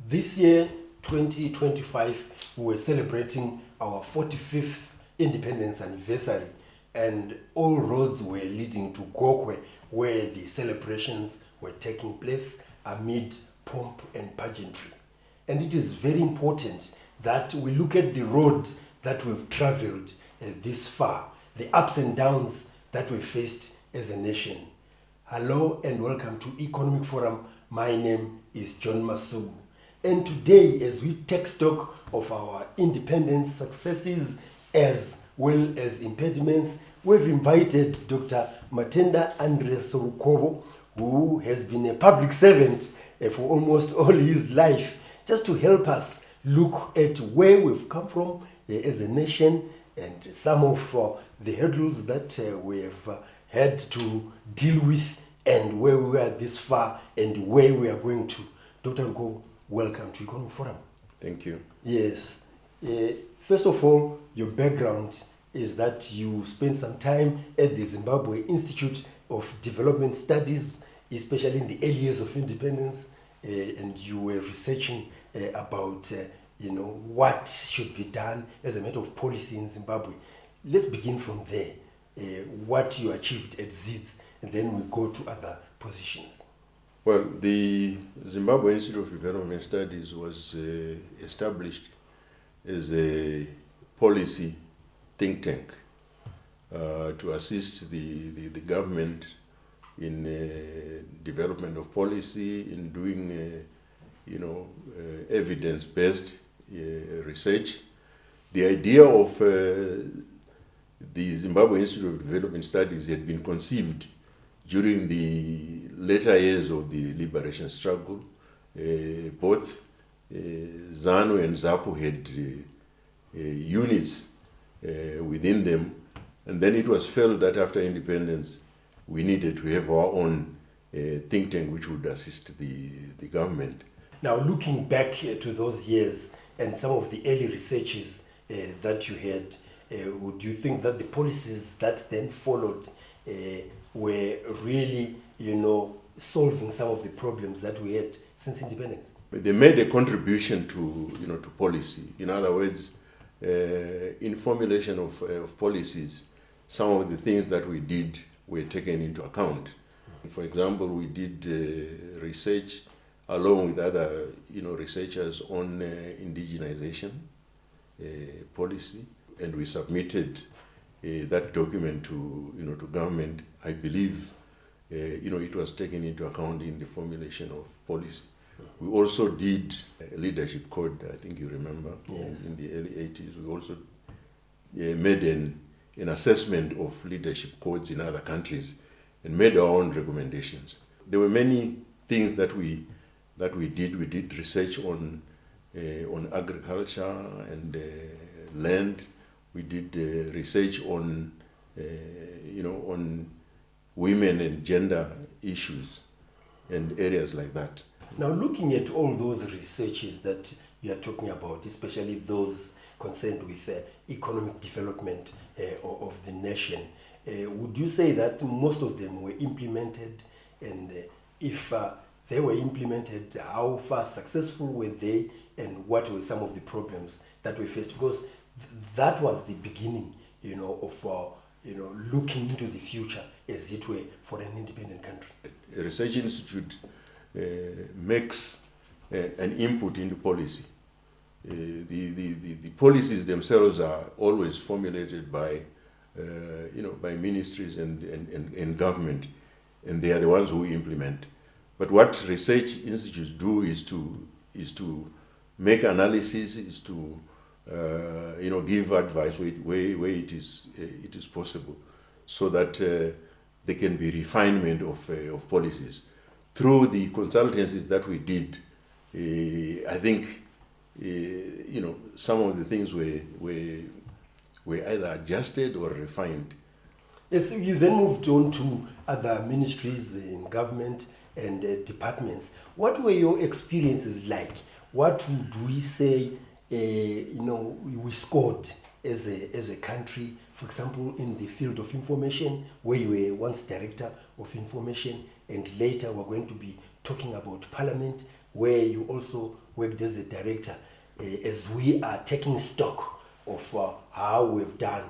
This year, 2025, we were celebrating our 45th independence anniversary, and all roads were leading to Gokwe, where the celebrations were taking place amid pomp and pageantry. And it is very important that we look at the road that we've traveled this far, the ups and downs that we faced as a nation. Hello and welcome to Economic Forum. My name is John Masugu. And today, as we take stock of our independence successes as well as impediments, we've invited Dr. Matenda ANDREAS RUKOBO, who has been a public servant for almost all his life, just to help us look at where we've come from as a nation and some of the hurdles that we have had to deal with, and where we are this far and where we are going to. Dr. Ruko, welcome to Economic Forum. Thank you. Yes. First of all, your background is that you spent some time at the Zimbabwe Institute of Development Studies, especially in the early years of independence, and you were researching about what should be done as a matter of policy in Zimbabwe. Let's begin from there. What you achieved at ZIDS, and then we go to other positions. Well, the Zimbabwe Institute of Development Studies was established as a policy think tank to assist the government in development of policy, in doing evidence-based research. The idea of the Zimbabwe Institute of Development Studies had been conceived during the later years of the liberation struggle. Both ZANU and ZAPU had units within them, and then it was felt that after independence we needed to have our own think tank which would assist the government. Now, looking back to those years and some of the early researches that you had, would you think that the policies that then followed were really, solving some of the problems that we had since independence? But they made a contribution to policy. In other words, in formulation of policies, some of the things that we did were taken into account. For example, we did research along with other researchers on indigenization policy, and we submitted that document to government. I believe it was taken into account in the formulation of policy. We also did a leadership code, I think you remember. Yes. In the early 80s. We also made an assessment of leadership codes in other countries and made our own recommendations. There were many things that we did. We did research on agriculture and land. We did research on on women and gender issues and areas like that. Now, looking at all those researches that you are talking about, especially those concerned with economic development of the nation, would you say that most of them were implemented? And if they were implemented, how far successful were they, and what were some of the problems that we faced? Because that was the beginning, of looking into the future, as it were, for an independent country. A research institute makes an input into policy. The policies themselves are always formulated by by ministries and government, and they are the ones who implement. But what research institutes do is to make analysis, is to give advice where it is possible, so that there can be refinement of policies. Through the consultancies that we did, I think some of the things were either adjusted or refined. Yes, you then moved on to other ministries in government and departments. What were your experiences like? What would we say we scored as a country, for example, in the field of information, where you were once director of information, and later we're going to be talking about parliament, where you also worked as a director, as we are taking stock of how we've done,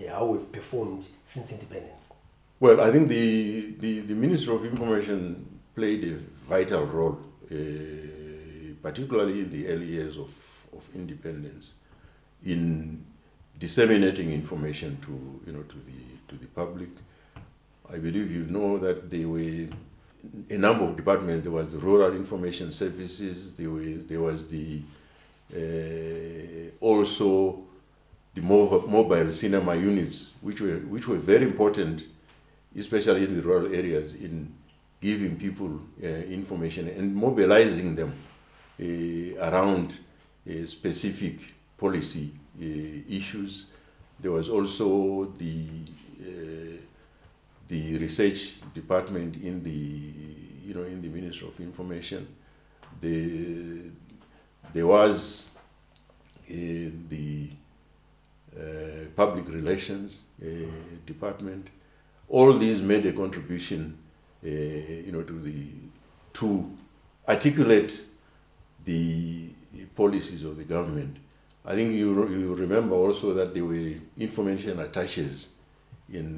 how we've performed since independence? Well, I think the Ministry of Information played a vital role, particularly in the early years of independence, in disseminating information to the public. I believe you know that there were a number of departments. There was the Rural Information Services. There was the also the mobile cinema units, which were very important, especially in the rural areas, in giving people information and mobilizing them around specific policy issues. There was also the research department in the Ministry of Information. There was the public relations department. All these made a contribution, to articulate the policies of the government. I think you remember also that there were information attaches in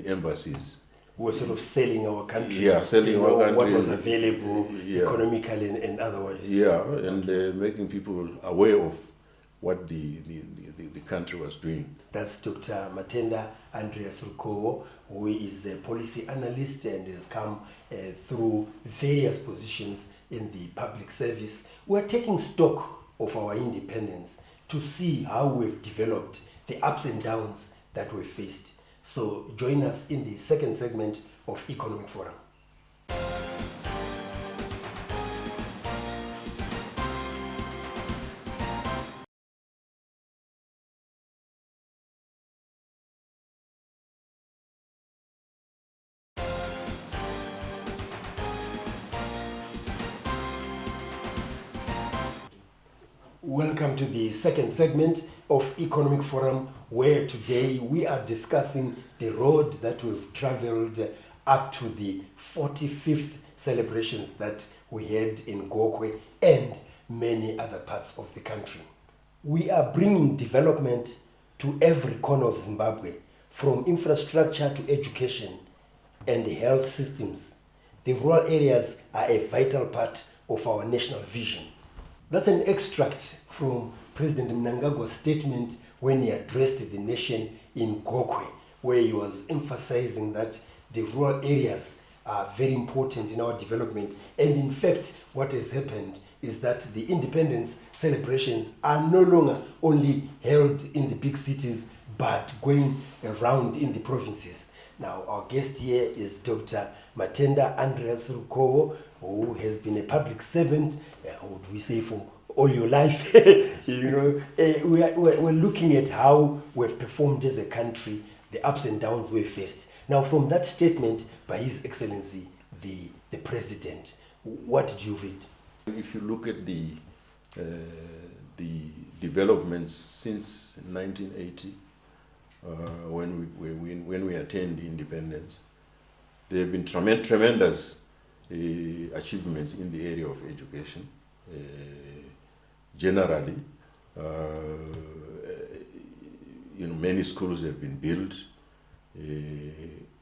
embassies. We were sort of selling our country. Yeah, selling our country. What was available economically and otherwise. Yeah, and making people aware of what the country was doing. That's Dr. Matenda ANDREAS RUKOBO, who is a policy analyst and has come through various positions in the public service. We're taking stock of our independence to see how we've developed, the ups and downs that we faced. So join us in the second segment of Economic Forum. Welcome to the second segment of Economic Forum, where today we are discussing the road that we've traveled up to the 45th celebrations that we had in Gokwe and many other parts of the country. We are bringing development to every corner of Zimbabwe, from infrastructure to education and health systems. The rural areas are a vital part of our national vision. That's an extract from President Mnangagwa's statement when he addressed the nation in Gokwe, where he was emphasizing that the rural areas are very important in our development. And in fact, what has happened is that the independence celebrations are no longer only held in the big cities, but going around in the provinces. Now, our guest here is Dr. Matenda ANDREAS RUKOBO, who has been a public servant, would we say, for all your life. We're looking at how we've performed as a country, the ups and downs we faced. Now, from that statement by His Excellency, the President, what did you read? If you look at the developments since 1980, when we attained independence, there have been tremendous achievements in the area of education. Generally, many schools have been built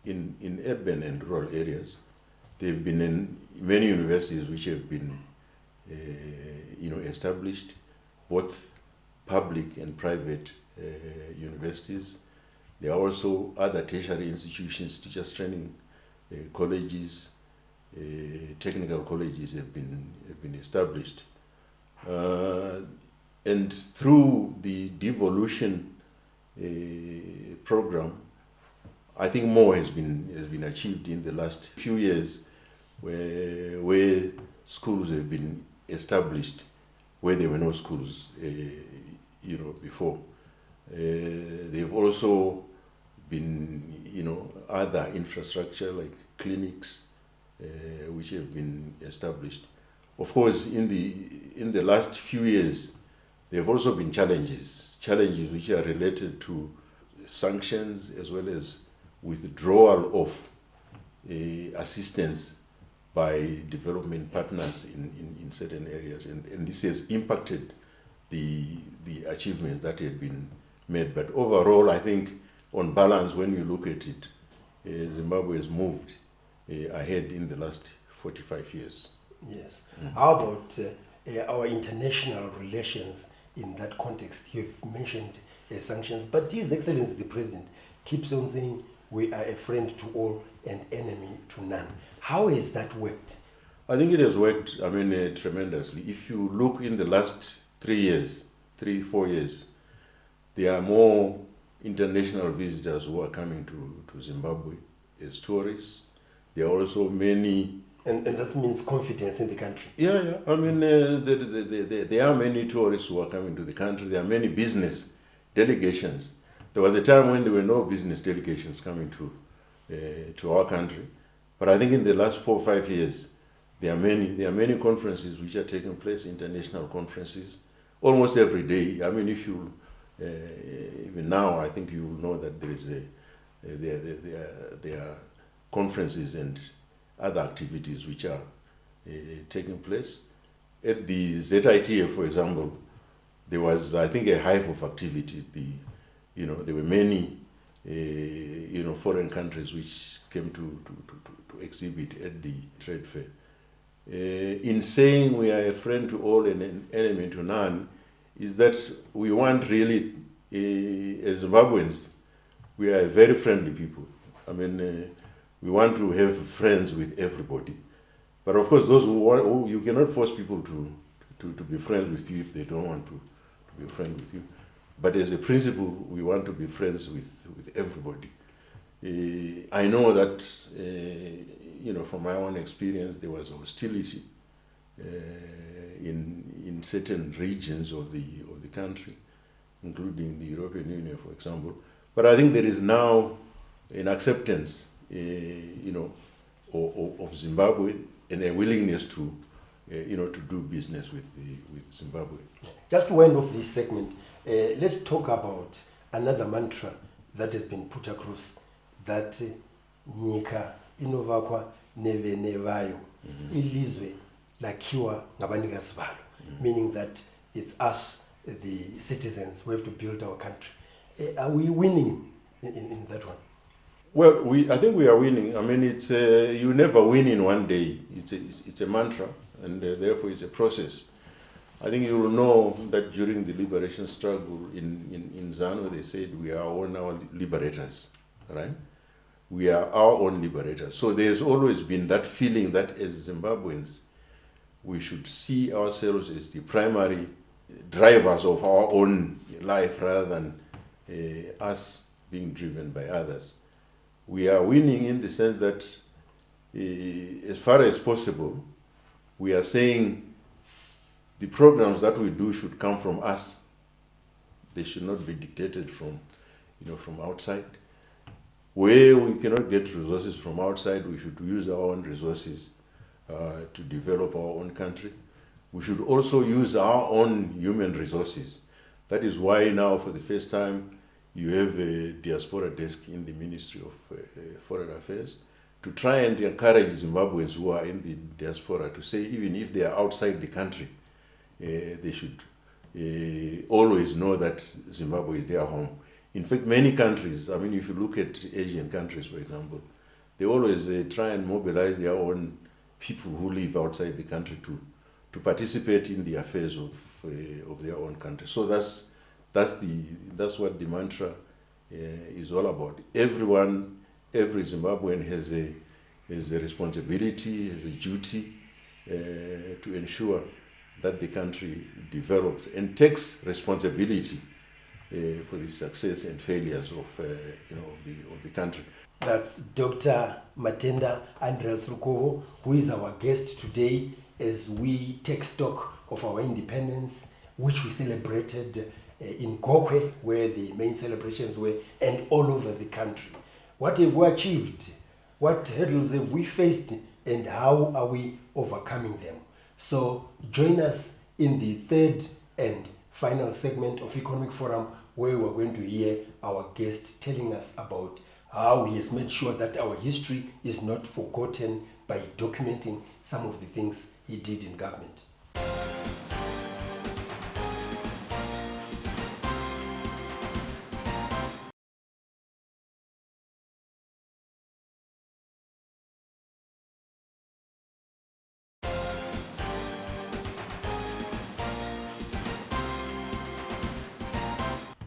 in urban and rural areas. There have been many universities which have been established, both public and private universities. There are also other tertiary institutions, teachers training colleges, technical colleges have been established, and through the devolution program, I think more has been achieved in the last few years, where schools have been established where there were no schools, before. They've also been, other infrastructure like clinics, which have been established. Of course, in the last few years, there have also been challenges which are related to sanctions as well as withdrawal of assistance by development partners in certain areas, and this has impacted the achievements that had been made. But overall, I think on balance, when you look at it, Zimbabwe has moved ahead in the last 45 years. Yes. How about our international relations in that context? You've mentioned sanctions, but His Excellency the President keeps on saying we are a friend to all and enemy to none. How has that worked? I think it has worked, tremendously. If you look in the last 4 years, there are more international visitors who are coming to Zimbabwe as tourists. There are also many... And that means confidence in the country. Yeah. There are many tourists who are coming to the country. There are many business delegations. There was a time when there were no business delegations coming to our country. But I think in the last 4 or 5 years, there are many conferences which are taking place, international conferences, almost every day. I mean, if you even now, I think you will know that there are conferences and other activities which are taking place. At the ZITF, for example, there was, I think, a hive of activity. There were many, foreign countries which came to exhibit at the trade fair. In saying we are a friend to all and an enemy to none, is that we want really, as Zimbabweans, we are very friendly people. I mean, we want to have friends with everybody. But of course, those who you cannot force people to be friends with you if they don't want to be a friend with you. But as a principle, we want to be friends with everybody. I know that, from my own experience, there was hostility in certain regions of the country, including the European Union, for example. But I think there is now an acceptance, of Zimbabwe and a willingness to do business with Zimbabwe. Just to end off this segment, let's talk about another mantra that has been put across, that nyika inovakwa nevene vayo, ilizwe lakhiwa ngabanikazi valo, meaning that it's us, the citizens, who have to build our country. Are we winning in that one? Well, I think we are winning. I mean, it's you never win in one day. It's a mantra, and therefore it's a process. I think you will know that during the liberation struggle in ZANU, they said we are our liberators, right? We are our own liberators. So there's always been that feeling that as Zimbabweans, we should see ourselves as the primary drivers of our own life rather than us being driven by others. We are winning in the sense that, as far as possible, we are saying the programs that we do should come from us. They should not be dictated from outside. Where we cannot get resources from outside, we should use our own resources to develop our own country. We should also use our own human resources. That is why now, for the first time, you have a diaspora desk in the Ministry of Foreign Affairs to try and encourage Zimbabweans who are in the diaspora to say, even if they are outside the country, they should always know that Zimbabwe is their home. In fact, many countries, I mean, if you look at Asian countries, for example, they always try and mobilize their own people who live outside the country to participate in the affairs of their own country. So that's what the mantra is all about. Every Zimbabwean has a responsibility, has a duty to ensure that the country develops and takes responsibility for the success and failures of the country. That's Dr. Matenda ANDREAS RUKOBO, who is our guest today as we take stock of our independence, which we celebrated in Gokwe, where the main celebrations were, and all over the country. What have we achieved? What hurdles have we faced? And how are we overcoming them? So join us in the third and final segment of Economic Forum, where we're going to hear our guest telling us about how he has made sure that our history is not forgotten by documenting some of the things he did in government.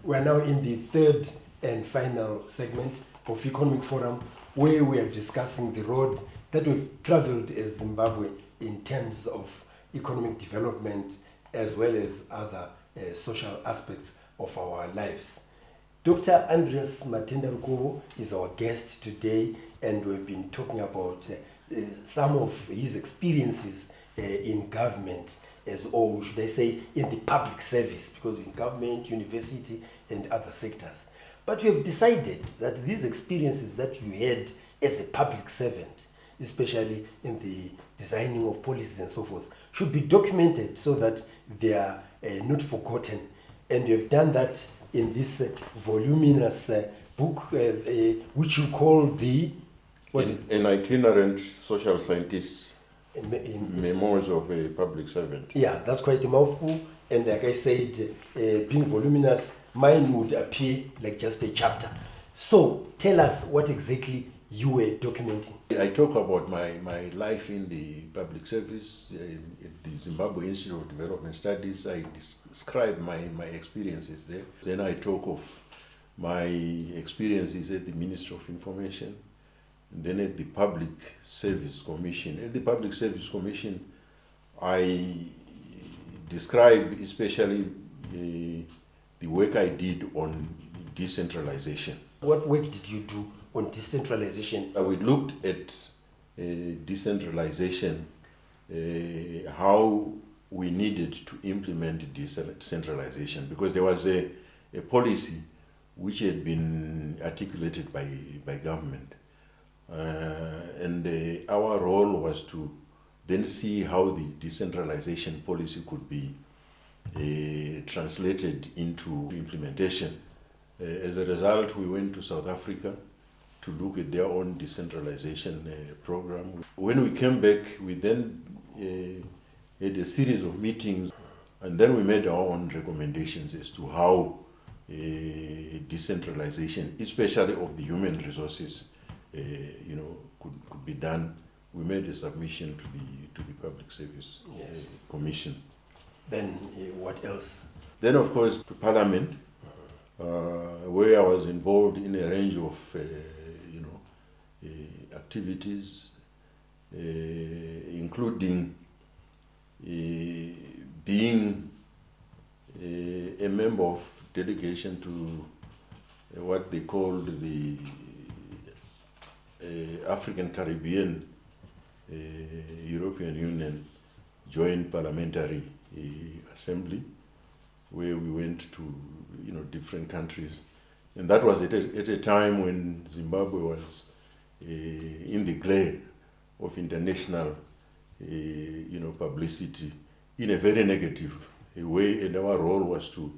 We are now in the third and final segment of Economic Forum, where we are discussing the road that we've traveled as Zimbabwe in terms of economic development as well as other social aspects of our lives. Dr. ANDREAS RUKOBO is our guest today, and we've been talking about some of his experiences in government, or should I say in the public service, because in government, university and other sectors. But we have decided that these experiences that you had as a public servant, especially in the designing of policies and so forth, should be documented so that they are not forgotten. And you have done that in this voluminous book, which you call the... An itinerant social scientist, memoirs of a public servant. Yeah, that's quite a mouthful. And like I said, being voluminous, mine would appear like just a chapter. So tell us what exactly you were documenting. I talk about my life in the public service at the Zimbabwe Institute of Development Studies. I describe my experiences there. Then I talk of my experiences at the Ministry of Information, and then at the Public Service Commission. At the Public Service Commission, I describe especially the work I did on decentralization. What work did you do on decentralization? We looked at decentralization, how we needed to implement decentralization, because there was a policy which had been articulated by government. And our role was to then see how the decentralization policy could be translated into implementation. As a result, we went to South Africa to look at their own decentralization program. When we came back, we then had a series of meetings, and then we made our own recommendations as to how decentralization, especially of the human resources, could be done. We made a submission to the Public Service Commission. Then what else? Then, of course, to Parliament, where I was involved in a range of activities, including being a member of delegation to what they called the African Caribbean European Union Joint Parliamentary Assembly, where we went to different countries, and that was at a time when Zimbabwe was in the glare of international publicity in a very negative way, and our role was to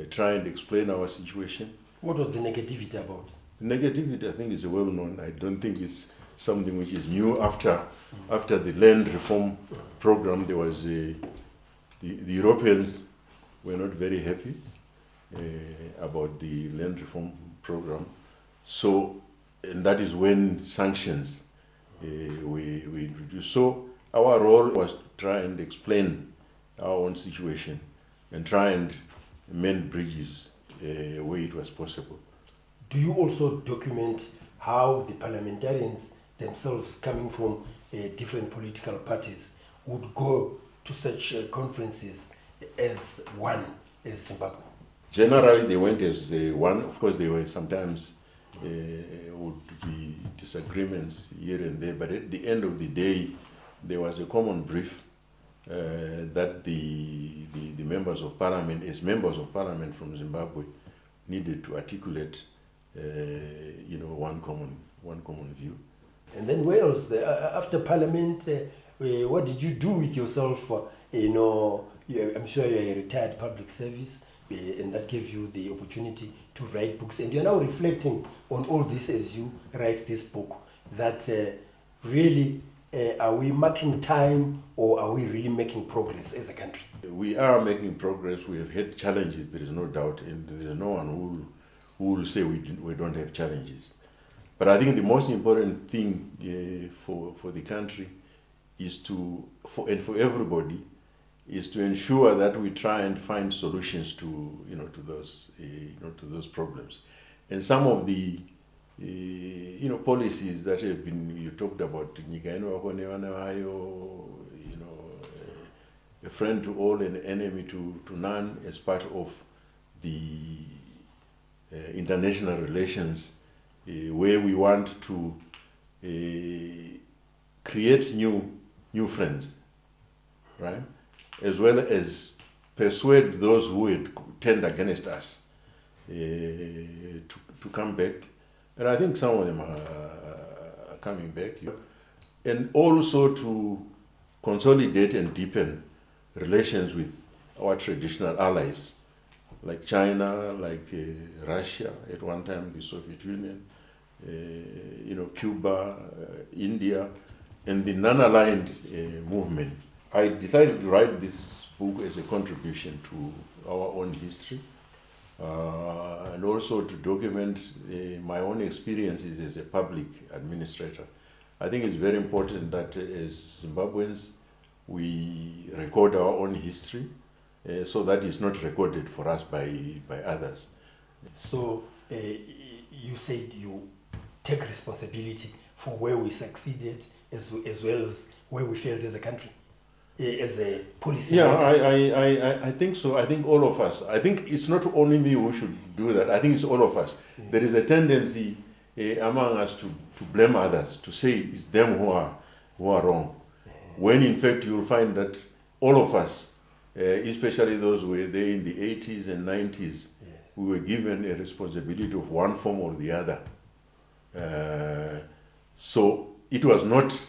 try and explain our situation. What was the negativity about? Negativity, I think, is well known. I don't think it's something which is new. After the land reform program, there was the Europeans were not very happy about the land reform program. So, and that is when sanctions we introduced. So our role was to try and explain our own situation and try and mend bridges where it was possible. Do you also document how the parliamentarians themselves, coming from different political parties, would go to such conferences as one, as Zimbabwe? Generally, they went as one. Of course, there were sometimes would be disagreements here and there, but at the end of the day, there was a common brief that the members of parliament, as members of parliament from Zimbabwe, needed to articulate, one common view. And then where else? After parliament, what did you do with yourself? I'm sure you're a retired public service, and that gave you the opportunity to write books. And you're now reflecting on all this as you write this book, that really, are we marking time, or are we really making progress as a country? We are making progress. We have had challenges, there is no doubt, and there is no one who will say we don't have challenges. But I think the most important thing for the country is for everybody, is to ensure that we try and find solutions to those problems. And some of the policies that have been, you talked about, a friend to all and enemy to none, as part of the international relations, where we want to create new friends, right? As well as persuade those who had turned against us to come back. And I think some of them are coming back. And also to consolidate and deepen relations with our traditional allies, like China, like Russia, at one time the Soviet Union, Cuba, India, and the non-aligned movement. I decided to write this book as a contribution to our own history, and also to document my own experiences as a public administrator. I think it's very important that as Zimbabweans, we record our own history, so that it's not recorded for us by others. So you said you take responsibility for where we succeeded as well as where we failed as a country, as a policy. Yeah, I think so. I think all of us. I think it's not only me who should do that. I think it's all of us. There is a tendency among us to blame others, to say it's them who are wrong, when in fact you'll find that all of us, especially those who were there in the 80s and 90s, we were given a responsibility of one form or the other. So it was not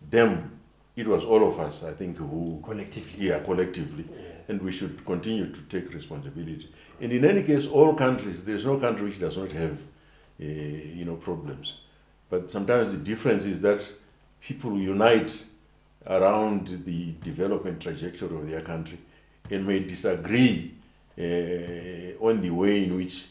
them, it was all of us, I think, who... Collectively. Yeah, collectively. Yeah. And we should continue to take responsibility. And in any case, all countries, there's no country which does not have, problems. But sometimes the difference is that people unite around the development trajectory of their country and may disagree on the way in which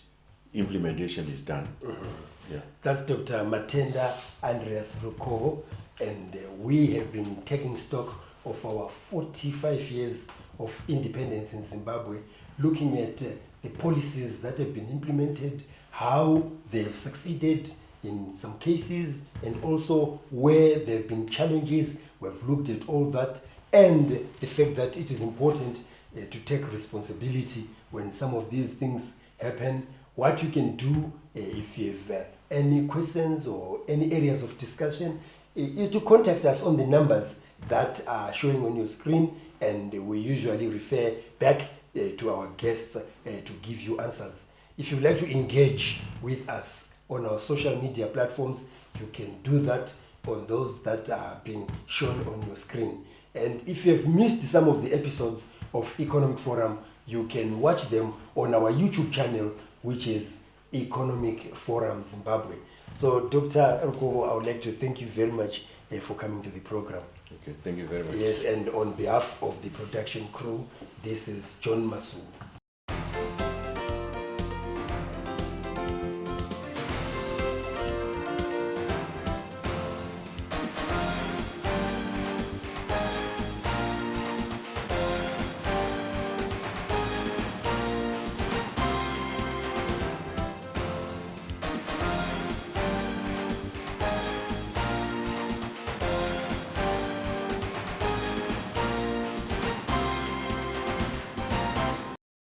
implementation is done. Mm-hmm. Yeah. That's Dr. Matenda Andreas RUKOBO, and we have been taking stock of our 45 years of independence in Zimbabwe, looking at the policies that have been implemented, how they have succeeded in some cases, and also where there have been challenges. We've looked at all that, and the fact that it is important to take responsibility when some of these things happen. What you can do, if you have any questions or any areas of discussion, is to contact us on the numbers that are showing on your screen, and we usually refer back to our guests to give you answers. If you'd like to engage with us on our social media platforms, you can do that on those that are being shown on your screen. And if you have missed some of the episodes of Economic Forum, you can watch them on our YouTube channel, which is Economic Forum Zimbabwe. So, Dr. RUKOBO, I would like to thank you very much for coming to the program. Okay, thank you very much. Yes, and on behalf of the production crew, this is John Masu.